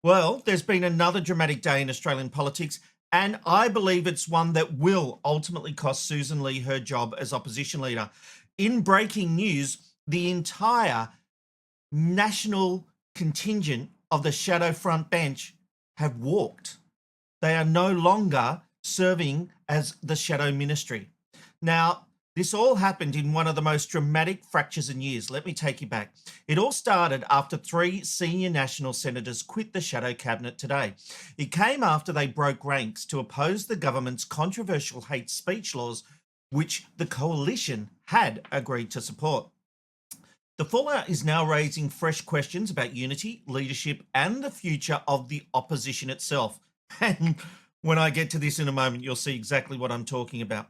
Well, there's been another dramatic day in Australian politics, and I believe it's one that will ultimately cost Susan Lee her job as opposition leader. In breaking news, the entire national contingent of the shadow front bench have walked. They are no longer serving as the shadow ministry. Now, this all happened in one of the most dramatic fractures in years. Let me take you back. It all started after three senior National senators quit the shadow cabinet today. It came after they broke ranks to oppose the government's controversial hate speech laws, which the coalition had agreed to support. The fallout is now raising fresh questions about unity, leadership, and the future of the opposition itself. And when I get to this in a moment, you'll see exactly what I'm talking about.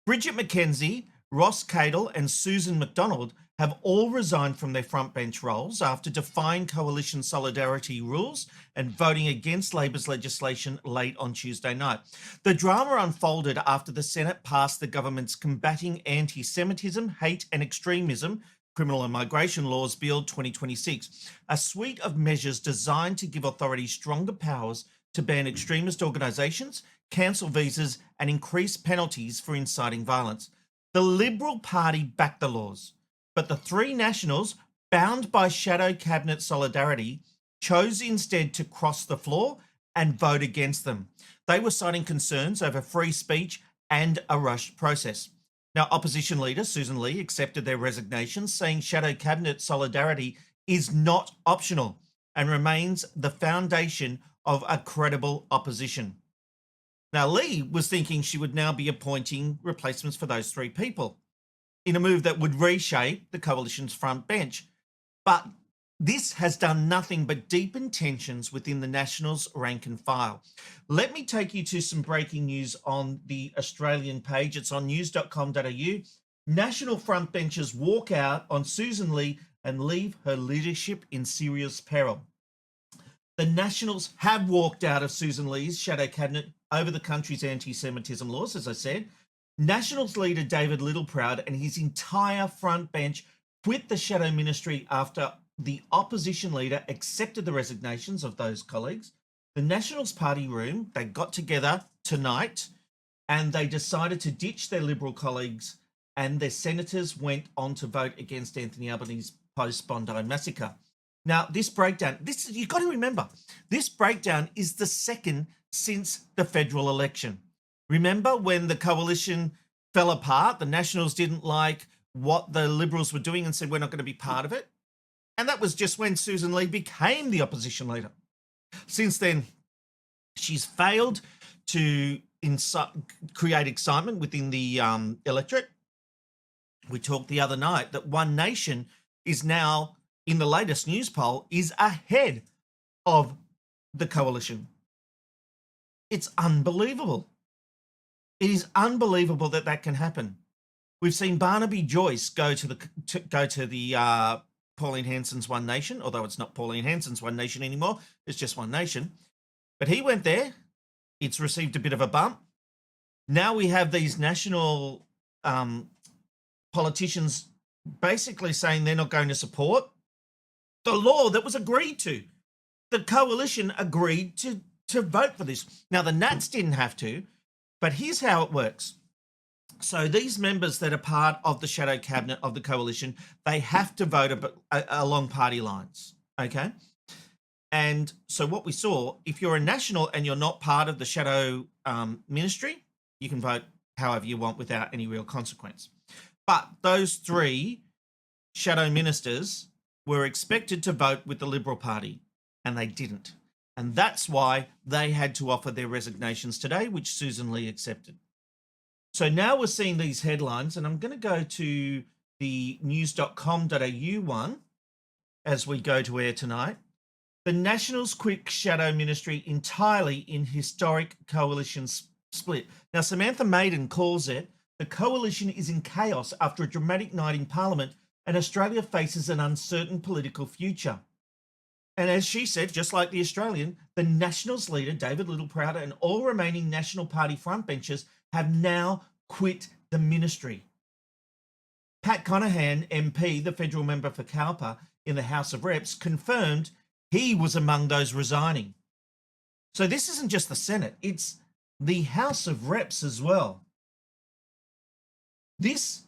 Bridget McKenzie, Ross Cadle, and Susan McDonald have all resigned from their frontbench roles after defying coalition solidarity rules and voting against Labor's legislation late on Tuesday night. The drama unfolded after the Senate passed the government's Combating Anti-Semitism, Hate and Extremism Criminal and Migration Laws Bill 2026, a suite of measures designed to give authorities stronger powers to ban extremist organisations, cancel visas, and increase penalties for inciting violence. The Liberal Party backed the laws, but the three Nationals, bound by shadow cabinet solidarity, chose instead to cross the floor and vote against them. They were citing concerns over free speech and a rushed process. Now, opposition leader Susan Lee accepted their resignation, saying shadow cabinet solidarity is not optional and remains the foundation of a credible opposition. Now, Lee was thinking she would now be appointing replacements for those three people in a move that would reshape the coalition's front bench. But this has done nothing but deepen tensions within the Nationals' rank and file. Let me take you to some breaking news on the Australian page. It's on news.com.au. National frontbenchers walk out on Susan Lee and leave her leadership in serious peril. The Nationals have walked out of Susan Lee's shadow cabinet over the country's anti-Semitism laws, as I said. Nationals leader David Littleproud and his entire front bench quit the shadow ministry after the opposition leader accepted the resignations of those colleagues. The Nationals party room, they got together tonight and they decided to ditch their Liberal colleagues, and their senators went on to vote against Anthony Albanese's post-Bondi massacre. Now, this breakdown, you've got to remember, this breakdown is the second since the federal election. Remember when the coalition fell apart, the Nationals didn't like what the Liberals were doing and said, we're not going to be part of it? And that was just when Susan Lee became the opposition leader. Since then, she's failed to create excitement within the electorate. We talked the other night that One Nation is now, in the latest news poll, is ahead of the coalition. It's unbelievable. It is unbelievable that that can happen. We've seen Barnaby Joyce go to the Pauline Hanson's One Nation, although it's not Pauline Hanson's One Nation anymore, it's just One Nation. But he went there. It's received a bit of a bump. Now we have these national politicians basically saying they're not going to support the law that was agreed to. The coalition agreed to vote for this. Now, the Nats didn't have to, but here's how it works. So these members that are part of the shadow cabinet of the coalition, they have to vote along party lines, okay? And so what we saw, if you're a National and you're not part of the shadow ministry, you can vote however you want without any real consequence. But those three shadow ministers were expected to vote with the Liberal Party, and they didn't. And that's why they had to offer their resignations today, which Susan Lee accepted. So now we're seeing these headlines, and I'm going to go to the news.com.au one as we go to air tonight. The Nationals quit shadow ministry entirely in historic coalition split. Now, Samantha Maiden calls it, the coalition is in chaos after a dramatic night in Parliament and Australia faces an uncertain political future. And as she said, just like the Australian, the Nationals leader, David Littleproud, and all remaining National Party frontbenchers have now quit the ministry. Pat Conahan, MP, the federal member for Cowper in the House of Reps, confirmed he was among those resigning. So this isn't just the Senate, it's the House of Reps as well. This,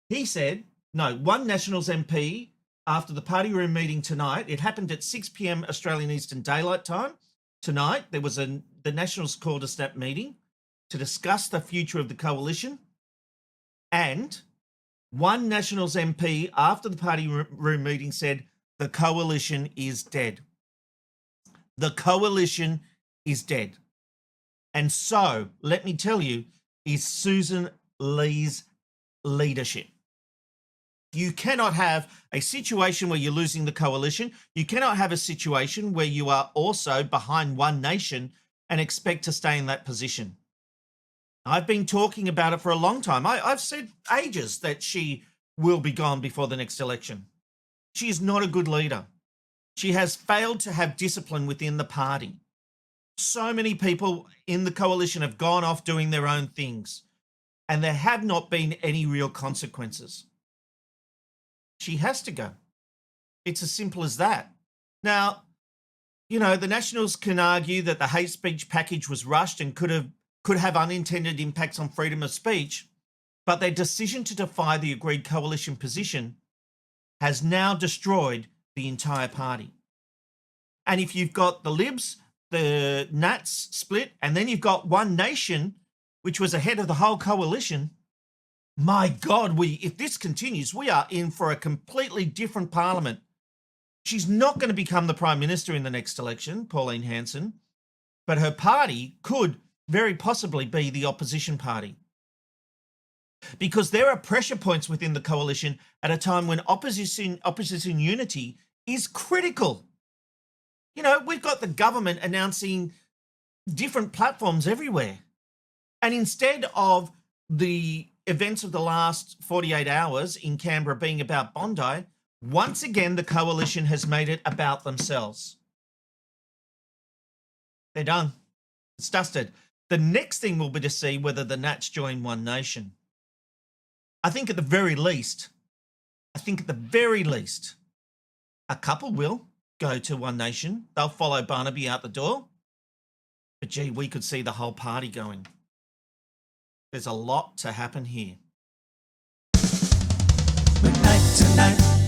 he said, no, one Nationals MP after the party room meeting tonight, it happened at 6 p.m. Australian Eastern Daylight Time. Tonight, there was the Nationals called a snap meeting to discuss the future of the coalition, and one Nationals MP after the party room meeting said, the coalition is dead. The coalition is dead. And so, let me tell you, is Susan Lee's leadership. You cannot have a situation where you're losing the coalition. You cannot have a situation where you are also behind one nation and expect to stay in that position. I've been talking about it for a long time. I've said ages that she will be gone before the next election. She is not a good leader. She has failed to have discipline within the party. So many people in the coalition have gone off doing their own things, and there have not been any real consequences. She has to go. It's as simple as that. Now, you know, the Nationals can argue that the hate speech package was rushed and could have unintended impacts on freedom of speech, but their decision to defy the agreed coalition position has now destroyed the entire party. And if you've got the Libs, the Nats split, and then you've got One Nation, which was ahead of the whole coalition, my God, if this continues, we are in for a completely different parliament. She's not going to become the Prime Minister in the next election, Pauline Hanson, but her party could very possibly be the opposition party. Because there are pressure points within the coalition at a time when opposition unity is critical. You know, we've got the government announcing different platforms everywhere. And instead of the events of the last 48 hours in Canberra being about Bondi, once again, the coalition has made it about themselves. They're done. It's dusted. The next thing will be to see whether the Nats join One Nation. I think at the very least, a couple will go to One Nation. They'll follow Barnaby out the door. But gee, we could see the whole party going. There's a lot to happen here. McKnight Tonight.